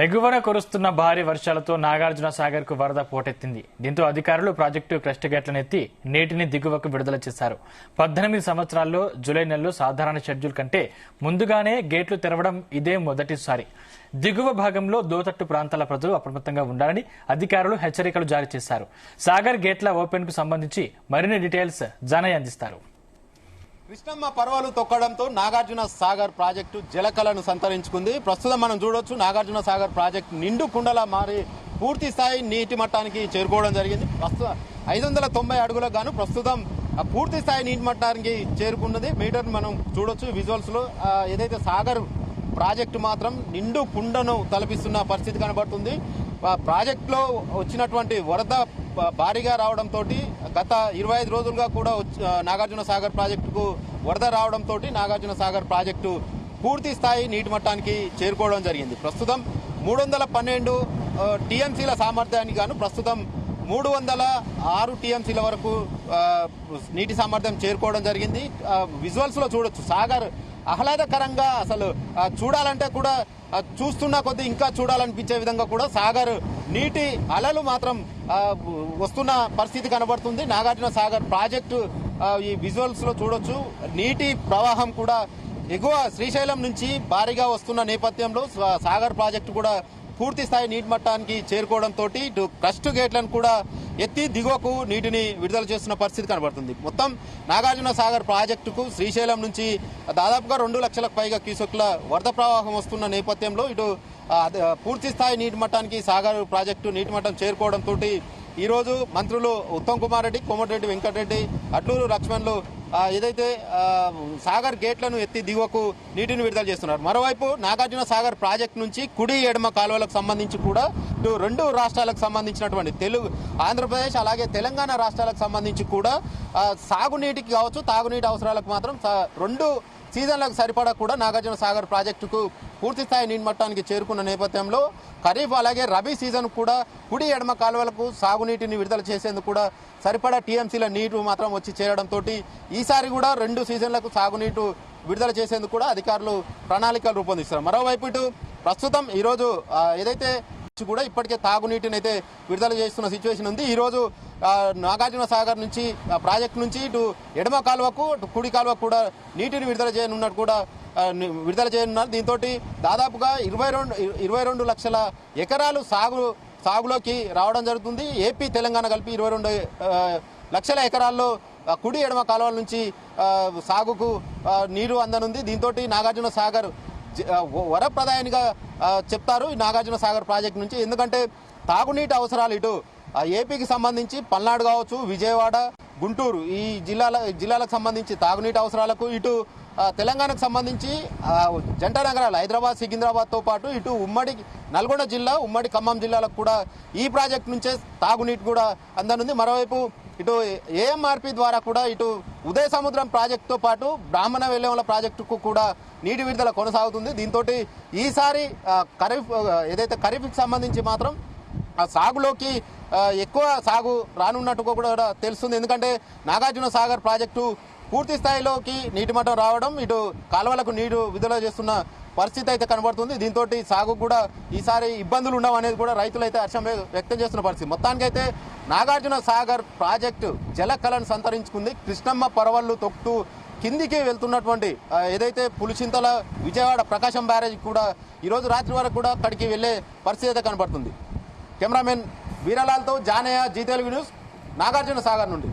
ఎగువన కురుస్తున్న భారీ వర్షాలతో నాగార్జున సాగర్ కు వరద పోటెత్తింది. దీంతో అధికారులు ప్రాజెక్టు క్రస్ట్ గేట్లనెత్తి నీటిని దిగువకు విడుదల చేశారు. 18 సంవత్సరాల్లో జూలై నెలలో సాధారణ షెడ్యూల్ కంటే ముందుగానే గేట్లు తెరవడం ఇదే మొదటిసారి. దిగువ భాగంలో లోతట్టు ప్రాంతాల ప్రజలు అప్రమత్తంగా ఉండాలని అధికారులు హెచ్చరికలు జారీ చేశారు. సాగర్ గేట్ల ఓపెన్ కు సంబంధించి మరిన్ని డీటెయిల్స్ జానయ్య అందిస్తారు. కృష్ణమ్మ పర్వాలు తొక్కడంతో నాగార్జున సాగర్ ప్రాజెక్టు జలకళను సంతరించుకుంది. ప్రస్తుతం మనం చూడొచ్చు నాగార్జున సాగర్ ప్రాజెక్టు నిండు కుండలా మారి పూర్తి స్థాయి నీటి మట్టానికి చేరుకోవడం జరిగింది. ప్రస్తుతం 590 అడుగులకు గాను ప్రస్తుతం పూర్తి స్థాయి నీటి మట్టానికి చేరుకున్నది. మీటర్ మనం చూడొచ్చు విజువల్స్ లో. ఏదైతే సాగర్ ప్రాజెక్టు మాత్రం నిండు కుండను తలపిస్తున్న పరిస్థితి కనబడుతుంది. ప్రాజెక్టులో వచ్చినటువంటి వరద భారీగా రావడంతో గత 25 రోజులుగా కూడా నాగార్జున సాగర్ ప్రాజెక్టుకు వరద రావడంతో నాగార్జున సాగర్ ప్రాజెక్టు పూర్తి స్థాయి నీటి మట్టానికి చేరుకోవడం జరిగింది. ప్రస్తుతం 312 టీఎంసీల సామర్థ్యానికి గాను ప్రస్తుతం 306 టీఎంసీల వరకు నీటి సామర్థ్యం చేరుకోవడం జరిగింది. విజువల్స్ లో చూడొచ్చు సాగర్ ఆహ్లాదకరంగా అసలు చూడాలంటే కూడా చూస్తున్న కొద్దీ ఇంకా చూడాలనిపించే విధంగా కూడా సాగర్ నీటి అలలు మాత్రం వస్తున్న పరిస్థితి కనబడుతుంది. నాగార్జున సాగర్ ప్రాజెక్టు ఈ విజువల్స్ లో చూడొచ్చు. నీటి ప్రవాహం కూడా ఎగువ శ్రీశైలం నుంచి భారీగా వస్తున్న నేపథ్యంలో సాగర్ ప్రాజెక్టు కూడా పూర్తి స్థాయి నీటి మట్టానికి చేరుకోవడంతో ఇటు క్రస్ట్ గేట్లను కూడా ఎత్తి దిగువకు నీటిని విడుదల చేస్తున్న పరిస్థితి కనబడుతుంది. మొత్తం నాగార్జున సాగర్ ప్రాజెక్టుకు శ్రీశైలం నుంచి దాదాపుగా 2 లక్షలకు పైగా క్యూసెక్ల వరద ప్రవాహం వస్తున్న నేపథ్యంలో ఇటు పూర్తి స్థాయి నీటి మట్టానికి సాగర్ ప్రాజెక్టు నీటి మట్టం చేరుకోవడంతో ఈ రోజు మంత్రులు ఉత్తమ్ కుమార్ రెడ్డి, కోమటిరెడ్డి వెంకటరెడ్డి, అడ్లూరు లక్ష్మణ్లు ఏదైతే సాగర్ గేట్లను ఎత్తి దిగువకు నీటిని విడుదల చేస్తున్నారు. మరోవైపు నాగార్జున సాగర్ ప్రాజెక్టు నుంచి కుడి ఎడమ కాలువలకు సంబంధించి కూడా ఇటు 2 రాష్ట్రాలకు సంబంధించినటువంటి ఆంధ్రప్రదేశ్ అలాగే తెలంగాణ రాష్ట్రాలకు సంబంధించి కూడా సాగునీటికి కావచ్చు తాగునీటి అవసరాలకు మాత్రం 2 సీజన్లకు సరిపడా కూడా నాగార్జున సాగర్ ప్రాజెక్టుకు పూర్తి స్థాయి నీటి మట్టానికి చేరుకున్న నేపథ్యంలో ఖరీఫ్ అలాగే రబీ సీజన్ కూడా కుడి ఎడమ కాలువలకు సాగునీటిని విడుదల చేసేందుకు కూడా సరిపడా టీఎంసీల నీరు మాత్రం వచ్చి చేరడంతో ఈసారి కూడా 2 సీజన్లకు సాగునీరు విడుదల చేసేందుకు కూడా అధికారులు ప్రణాళికలు రూపొందిస్తారు. మరోవైపు ఇటు ప్రస్తుతం ఈరోజు ఏదైతే కూడా ఇప్పటికే తాగునీటిని అయితే విడుదల చేస్తున్న సిచ్యువేషన్ ఉంది. ఈ రోజు నాగార్జున సాగర్ నుంచి ప్రాజెక్టు నుంచి ఇటు ఎడమ కాలువకు కుడి కాలువకు కూడా నీటిని విడుదల చేయనున్నారు. దీంతో దాదాపుగా 22 లక్షల ఎకరాలు సాగులోకి రావడం జరుగుతుంది. ఏపీ తెలంగాణ కలిపి 22 లక్షల ఎకరాల్లో కుడి ఎడమ కాలువల నుంచి సాగుకు నీరు అందనుంది. దీంతో నాగార్జున సాగర్ వరప్రదాయానిగా చెప్తారు ఈ నాగార్జున సాగర్ ప్రాజెక్టు నుంచి. ఎందుకంటే తాగునీటి అవసరాలు ఇటు ఏపీకి సంబంధించి పల్నాడు కావచ్చు, విజయవాడ, గుంటూరు ఈ జిల్లాలకు సంబంధించి తాగునీటి అవసరాలకు, ఇటు తెలంగాణకు సంబంధించి జంట నగరాలు హైదరాబాద్, సికింద్రాబాద్తో పాటు ఇటు ఉమ్మడి నల్గొండ జిల్లా, ఉమ్మడి ఖమ్మం జిల్లాలకు కూడా ఈ ప్రాజెక్టు నుంచే తాగునీటి కూడా అందనుంది. మరోవైపు ఇటు ఏఎంఆర్పి ద్వారా కూడా ఇటు ఉదయ సముద్రం ప్రాజెక్టుతో పాటు బ్రాహ్మణ వెల్లెముల ప్రాజెక్టుకు కూడా నీటి విడుదల కొనసాగుతుంది. దీంతో ఈసారి ఖరీఫ్కి సంబంధించి మాత్రం సాగులోకి ఎక్కువ సాగు రానున్నట్టుగా కూడా తెలుస్తుంది. ఎందుకంటే నాగార్జున సాగర్ ప్రాజెక్టు పూర్తి స్థాయిలోకి నీటి మట్టం రావడం, ఇటు కాలువలకు నీరు విడుదల చేస్తున్న పరిస్థితి అయితే కనబడుతుంది. దీంతో సాగు కూడా ఈసారి ఇబ్బందులు ఉండవు అనేది కూడా రైతులు అయితే హర్షం వ్యక్తం చేస్తున్న పరిస్థితి. మొత్తానికైతే నాగార్జున సాగర్ ప్రాజెక్టు జలకళను సంతరించుకుంది. కృష్ణమ్మ పరవళ్లు తొక్కుతూ కిందికి వెళ్తున్నటువంటి ఏదైతే పులిచింతల విజయవాడ ప్రకాశం బ్యారేజ్ కూడా ఈరోజు రాత్రి వరకు కూడా అక్కడికి వెళ్లే పరిస్థితి అయితే కనబడుతుంది. కెమెరామెన్ వీరలాల్తో జానయ్య, జీ తెలుగు న్యూస్, నాగార్జున సాగర్ నుండి.